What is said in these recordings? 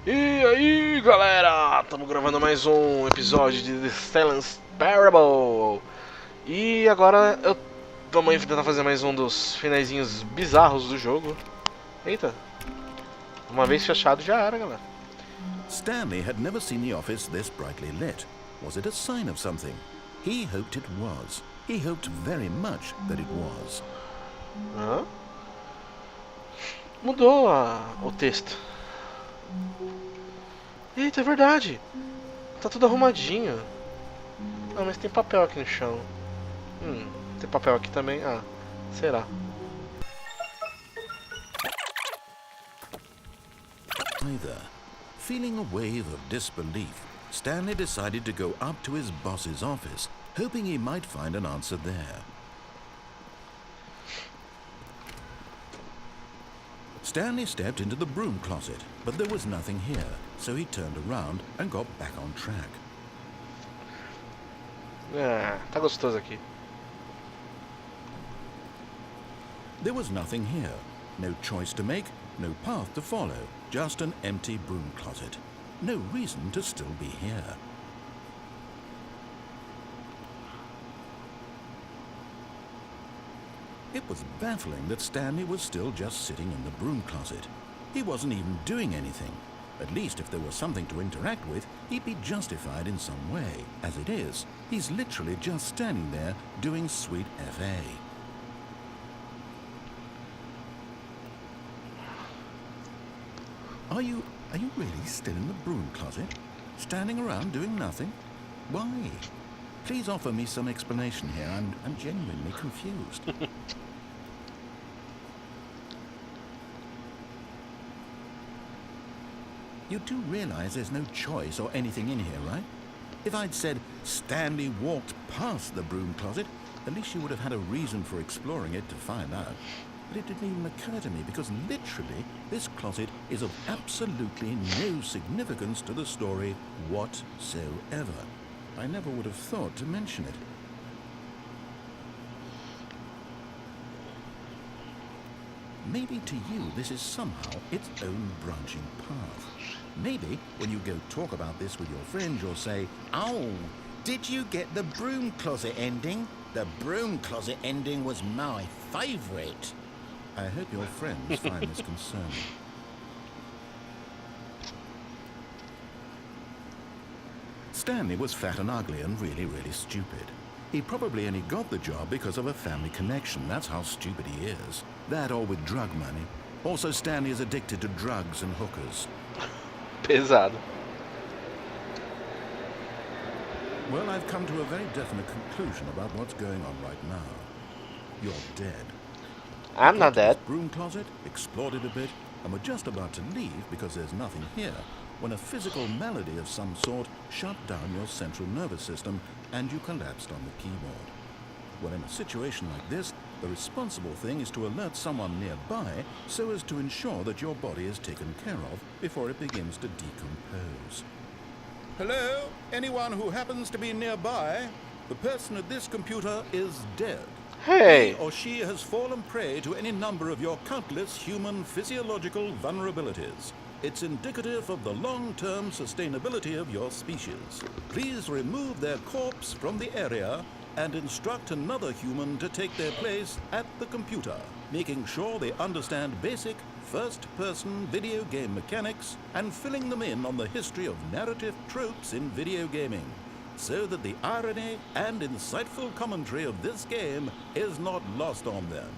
E aí galera, estamos gravando mais um episódio de The Stanley Parable. E agora vamos tentar fazer mais um dos finaizinhos bizarros do jogo. Eita, uma vez fechado já era, galera. Stanley had never seen the office this brightly lit. Was it a sign of something? He hoped it was. He hoped very much that it was. Hã? Mudou o texto. Eita, é verdade. Tá tudo arrumadinho. Ah, mas tem papel aqui no chão. Tem papel aqui também? Ah, será? Either. Feeling a wave of disbelief, Stanley decided to go up to his boss's office, hoping he might find an answer there. Stanley stepped into the broom closet, but there was nothing here, so he turned around and got back on track. Ah, tá gostoso aqui. There was nothing here. No choice to make, no path to follow, just an empty broom closet. No reason to still be here. It was baffling that Stanley was still just sitting in the broom closet. He wasn't even doing anything. At least if there was something to interact with, he'd be justified in some way. As it is, he's literally just standing there doing sweet FA. Are you really still in the broom closet? Standing around doing nothing? Why? Please offer me some explanation here. I'm genuinely confused. You do realize there's no choice or anything in here, right? If I'd said Stanley walked past the broom closet, at least you would have had a reason for exploring it to find out. But it didn't even occur to me because literally this closet is of absolutely no significance to the story whatsoever. I never would have thought to mention it. Maybe to you this is somehow its own branching path. Maybe when you go talk about this with your friends you'll say, "Oh, did you get the broom closet ending? The broom closet ending was my favourite." I hope your friends find this concerning. Stanley was fat and ugly and really, really stupid. He probably only got the job because of a family connection. That's how stupid he is. That or with drug money. Also, Stanley is addicted to drugs and hookers. Pesado. Well, I've come to a very definite conclusion about what's going on right now. You're dead. I'm not dead. Broom closet, explored it a bit, and we're just about to leave because there's nothing here, when a physical malady of some sort shut down your central nervous system and you collapsed on the keyboard. Well, in a situation like this, the responsible thing is to alert someone nearby so as to ensure that your body is taken care of before it begins to decompose. Hello? Anyone who happens to be nearby? The person at this computer is dead. Hey! He or she has fallen prey to any number of your countless human physiological vulnerabilities. It's indicative of the long-term sustainability of your species. Please remove their corpse from the area and instruct another human to take their place at the computer, making sure they understand basic first-person video game mechanics and filling them in on the history of narrative tropes in video gaming, so that the irony and insightful commentary of this game is not lost on them.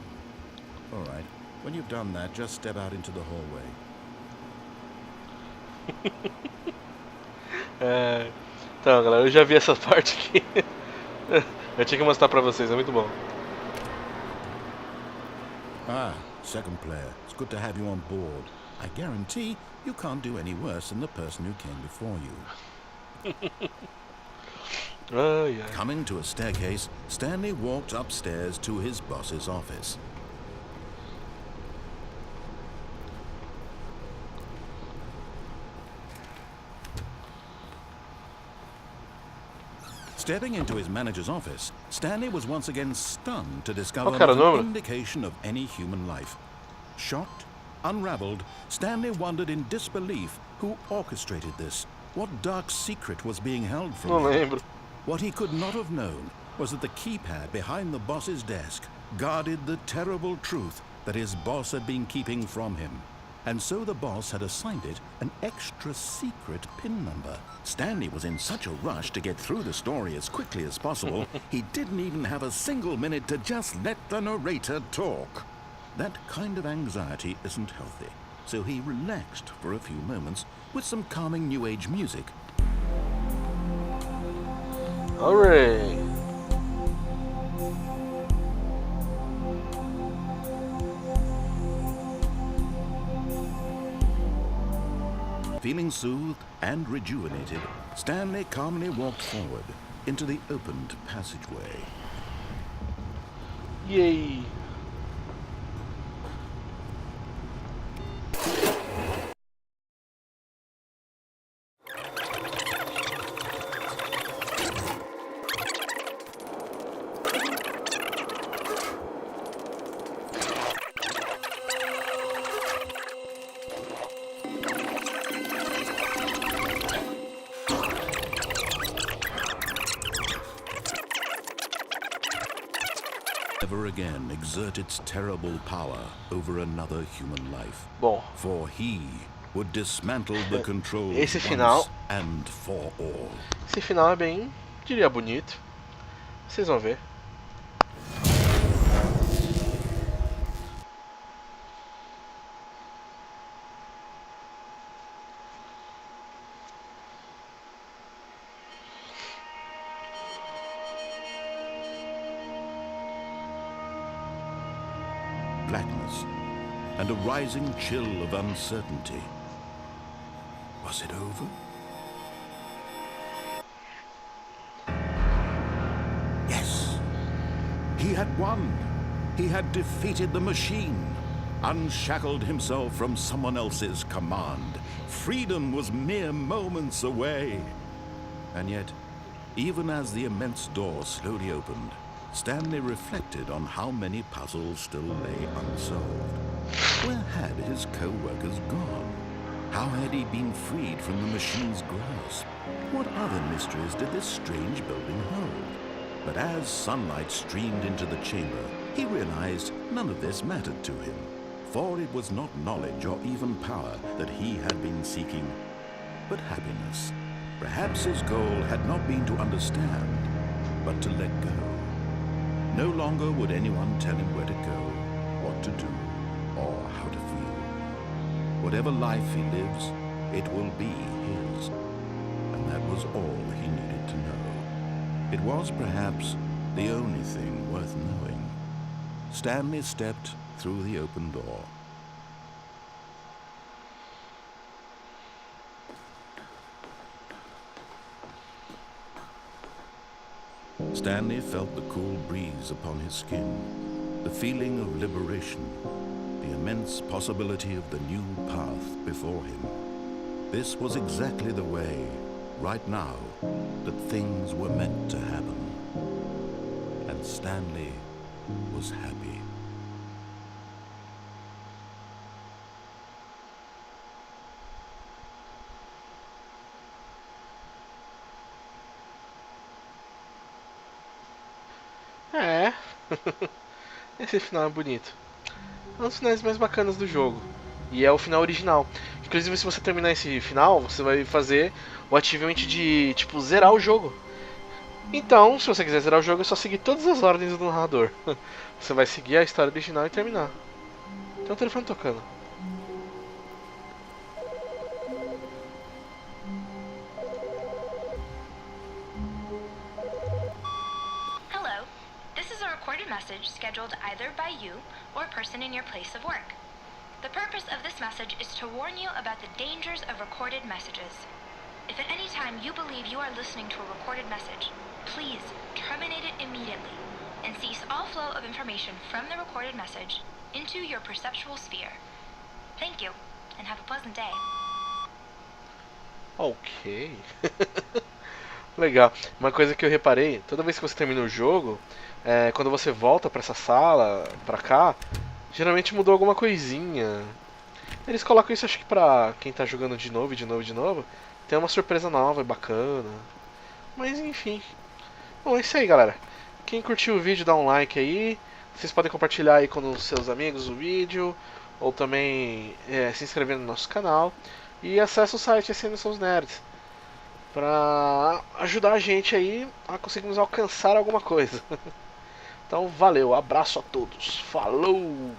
All right, when you've done that, just step out into the hallway. Então, galera, eu já vi essa parte aqui. Eu tinha que mostrar pra vocês, é muito bom. Ah, second player. It's good to have you on board. I guarantee you can't do any worse than the person who came before you. Ai, ai. Coming to a staircase, Stanley walked upstairs to his boss's office. Stepping into his manager's office, Stanley was once again stunned to discover Qual que era o no número? indication of any human life. Shocked, Unraveled, Stanley wondered in disbelief who orchestrated this. What dark secret was being held from Não him? lembro. What he could not have known was that the keypad behind the boss's desk guarded the terrible truth that his boss had been keeping from him. And so the boss had assigned it an extra secret PIN number. Stanley was in such a rush to get through the story as quickly as possible, he didn't even have a single minute to just let the narrator talk. That kind of anxiety isn't healthy, so he relaxed for a few moments with some calming New Age music. Alright. Feeling soothed and rejuvenated, Stanley calmly walked forward into the opened passageway. Yay. Never again exert its terrible power over another human life. Bom, For he would dismantle the control esse once final- and for all. esse final é bem, diria, bonito. Vocês vão ver. Blackness and a rising chill of uncertainty. Was it over? Yes. He had won. He had defeated the machine, unshackled himself from someone else's command. Freedom was mere moments away. And yet, even as the immense door slowly opened, Stanley reflected on how many puzzles still lay unsolved. Where had his co-workers gone? How had he been freed from the machine's grasp? What other mysteries did this strange building hold? But as sunlight streamed into the chamber, he realized none of this mattered to him. For it was not knowledge or even power that he had been seeking, but happiness. Perhaps his goal had not been to understand, but to let go. No longer would anyone tell him where to go, what to do, or how to feel. Whatever life he lives, it will be his. And that was all he needed to know. It was perhaps the only thing worth knowing. Stanley stepped through the open door. Stanley felt the cool breeze upon his skin, the feeling of liberation, the immense possibility of the new path before him. This was exactly the way, right now, that things were meant to happen. And Stanley was happy. É. Esse final é bonito. É um dos finais mais bacanas do jogo. E é o final original. Inclusive, se você terminar esse final, você vai fazer o achievement de, tipo, zerar o jogo. Então, se você quiser zerar o jogo, é só seguir todas as ordens do narrador. Você vai seguir a história original e terminar. Tem um telefone tocando. Hello. This is a recorded message scheduled either by you or a person in your place of work. The purpose of this message is to warn you about the dangers of recorded messages. If at any time you believe you are listening to a recorded message, please terminate it immediately and cease all flow of information from the recorded message into your perceptual sphere. Thank you, and have a pleasant day. Ok. Legal. Uma coisa que eu reparei, toda vez que você termina o jogo, quando você volta pra essa sala, pra cá, geralmente mudou alguma coisinha. Eles colocam isso, acho que pra quem tá jogando de novo, de novo, de novo, tem uma surpresa nova e bacana. Mas enfim. Bom, é isso aí, galera. Quem curtiu o vídeo, dá um like aí. Vocês podem compartilhar aí com os seus amigos o vídeo, ou também se inscrever no nosso canal. E acesse o site Somos Nerds pra ajudar a gente aí a conseguirmos alcançar alguma coisa. Então, valeu, abraço a todos. Falou!